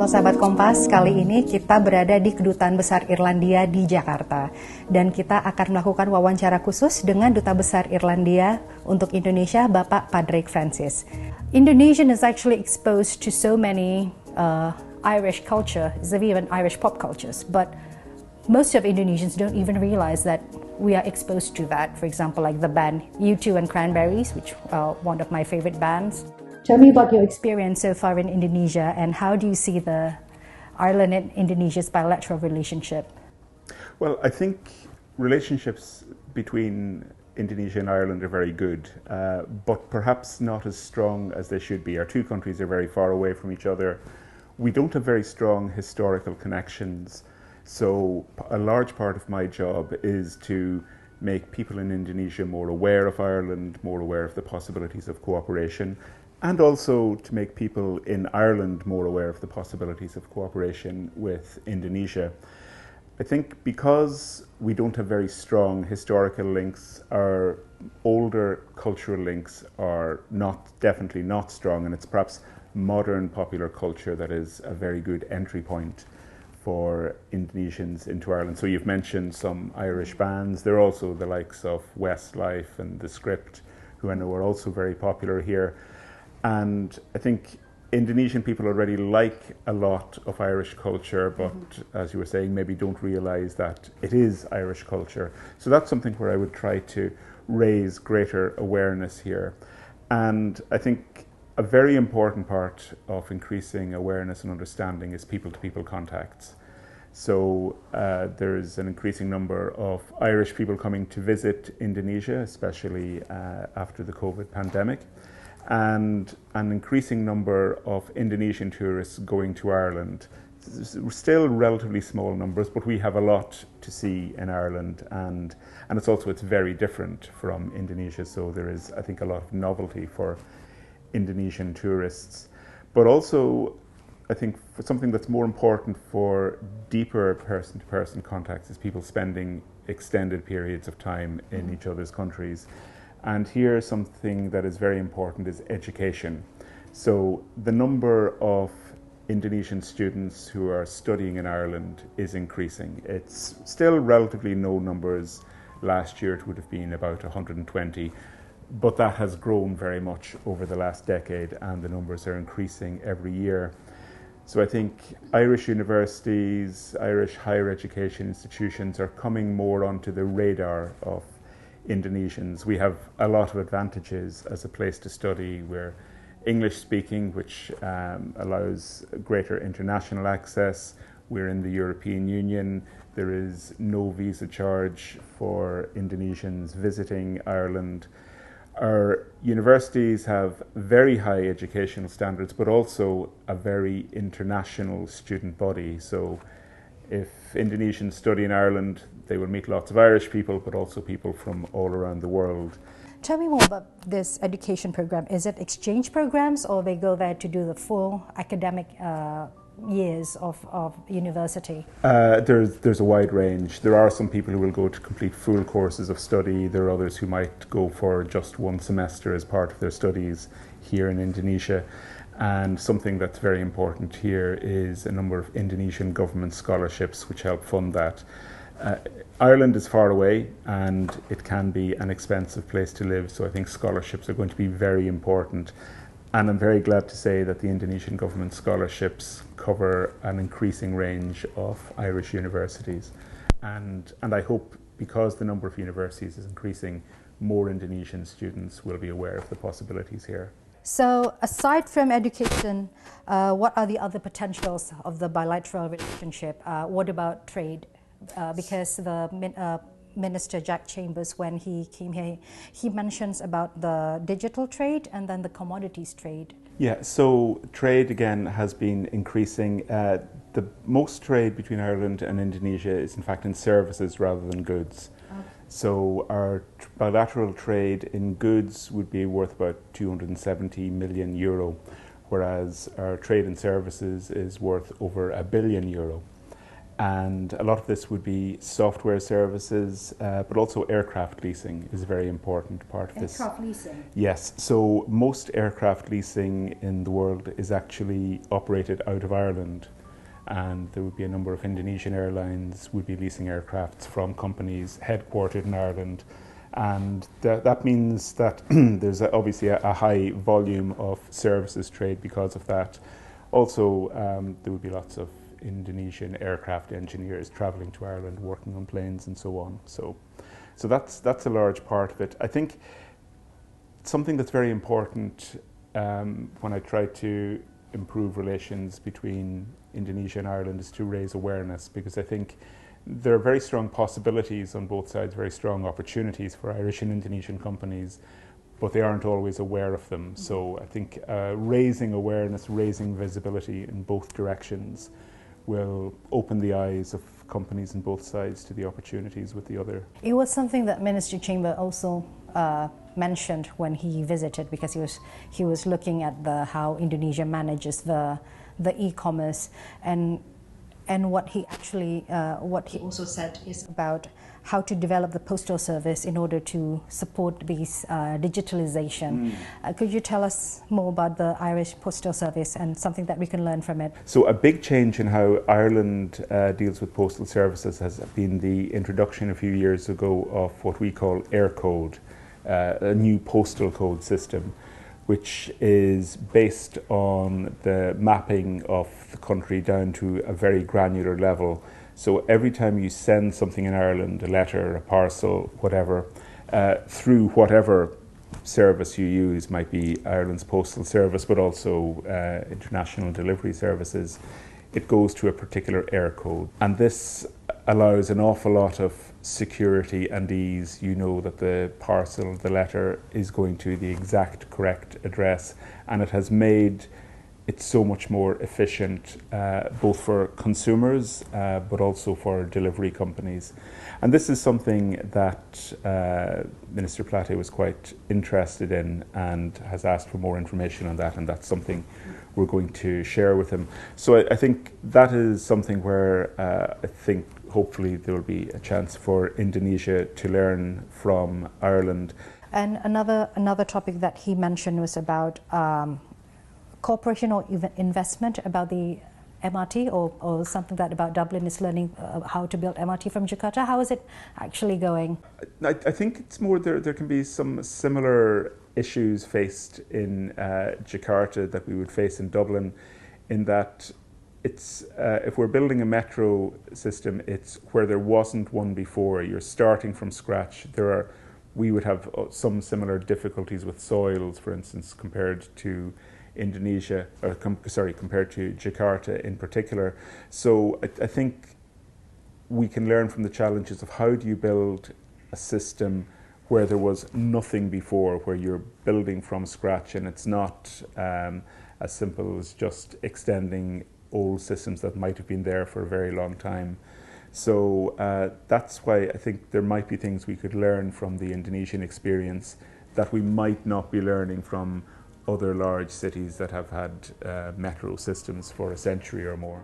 Halo sahabat Kompas, kali ini kita berada di Kedutaan Besar Irlandia di Jakarta. Dan kita akan melakukan wawancara khusus dengan Duta Besar Irlandia untuk Indonesia, Bapak Padraig Francis. Indonesian is actually exposed to so many Irish culture, even Irish pop cultures, but most of Indonesians don't even realize that we are exposed to that. For example, like the band U2 and Cranberries, which are one of my favorite bands. Tell me about your experience so far in Indonesia and how do you see the Ireland and Indonesia's bilateral relationship? Well, I think relationships between Indonesia and Ireland are very good, but perhaps not as strong as they should be. Our two countries are very far away from each other. We don't have very strong historical connections. So a large part of my job is to make people in Indonesia more aware of Ireland, more aware of the possibilities of cooperation, and also to make people in Ireland more aware of the possibilities of cooperation with Indonesia. I think because we don't have very strong historical links, our older cultural links are definitely not strong, and it's perhaps modern popular culture that is a very good entry point for Indonesians into Ireland. So you've mentioned some Irish bands. There are also the likes of Westlife and The Script, who I know are also very popular here. And I think Indonesian people already like a lot of Irish culture, but as you were saying, maybe don't realise that it is Irish culture. So that's something where I would try to raise greater awareness here. And I think a very important part of increasing awareness and understanding is people-to-people contacts. So there's an increasing number of Irish people coming to visit Indonesia, especially after the COVID pandemic, and an increasing number of Indonesian tourists going to Ireland. Still relatively small numbers, but we have a lot to see in Ireland, and it's very different from Indonesia, so there is, I think, a lot of novelty for Indonesian tourists. But also, I think for something that's more important for deeper person-to-person contacts is people spending extended periods of time in each other's countries. And here something that is very important is education. So the number of Indonesian students who are studying in Ireland is increasing. It's still relatively low numbers. Last year it would have been about 120, but that has grown very much over the last decade, and the numbers are increasing every year. So I think Irish universities, Irish higher education institutions are coming more onto the radar of Indonesians. We have a lot of advantages as a place to study. We're English speaking, which allows greater international access. We're in the European Union. There is no visa charge for Indonesians visiting Ireland. Our universities have very high educational standards, but also a very international student body. So if Indonesians study in Ireland, they will meet lots of Irish people, but also people from all around the world. Tell me more about this education program. Is it exchange programs, or they go there to do the full academic years of university? There's a wide range. There are some people who will go to complete full courses of study. There are others who might go for just one semester as part of their studies here in Indonesia. And something that's very important here is a number of Indonesian government scholarships which help fund that. Ireland is far away and it can be an expensive place to live, so I think scholarships are going to be very important. And I'm very glad to say that the Indonesian government scholarships cover an increasing range of Irish universities. And I hope, because the number of universities is increasing, more Indonesian students will be aware of the possibilities here. So aside from education, what are the other potentials of the bilateral relationship? What about trade? Because the Minister Jack Chambers, when he came here, he mentions about the digital trade and then the commodities trade. Yeah, so trade again has been increasing. The most trade between Ireland and Indonesia is in fact in services rather than goods. Okay. So our bilateral trade in goods would be worth about 270 million euro, whereas our trade in services is worth over €1 billion. And a lot of this would be software services, but also aircraft leasing is a very important part of this. Aircraft leasing? Yes. So most aircraft leasing in the world is actually operated out of Ireland. and there would be a number of Indonesian airlines would be leasing aircraft from companies headquartered in Ireland. And that means that there's obviously a high volume of services trade because of that. Also, there would be lots of Indonesian aircraft engineers travelling to Ireland, working on planes and so on. So that's a large part of it. I think something that's very important when I try to improve relations between Indonesia and Ireland is to raise awareness, because I think there are very strong possibilities on both sides, very strong opportunities for Irish and Indonesian companies, but they aren't always aware of them. So I think raising awareness, raising visibility in both directions will open the eyes of companies on both sides to the opportunities with the other. It was something that Minister Chamber also mentioned when he visited, because he was looking at how Indonesia manages the e-commerce, and what he also said is about how to develop the postal service in order to support this digitalization. Could you tell us more about the Irish postal service and something that we can learn from it? So a big change in how Ireland deals with postal services has been the introduction a few years ago of what we call Aircode, a new postal code system, which is based on the mapping of the country down to a very granular level. So every time you send something in Ireland, a letter, a parcel, whatever, through whatever service you use, might be Ireland's postal service, but also international delivery services, it goes to a particular air code. And this allows an awful lot of security and ease. You know that the parcel, the letter, is going to the exact correct address, and it has made it so much more efficient, both for consumers but also for delivery companies. And this is something that Minister Platte was quite interested in and has asked for more information on that, and that's something we're going to share with him. So I think that is something where I think hopefully there will be a chance for Indonesia to learn from Ireland. And another topic that he mentioned was about cooperation or even investment, about the MRT, or something that about Dublin is learning how to build MRT from Jakarta. How is it actually going? I think it's more there can be some similar issues faced in Jakarta that we would face in Dublin, in that it's if we're building a metro system, it's where there wasn't one before. You're starting from scratch. We would have some similar difficulties with soils, for instance, compared to Indonesia, or compared to Jakarta in particular. So I think we can learn from the challenges of how do you build a system where there was nothing before, where you're building from scratch, and it's not as simple as just extending old systems that might have been there for a very long time. So that's why I think there might be things we could learn from the Indonesian experience that we might not be learning from other large cities that have had metro systems for a century or more.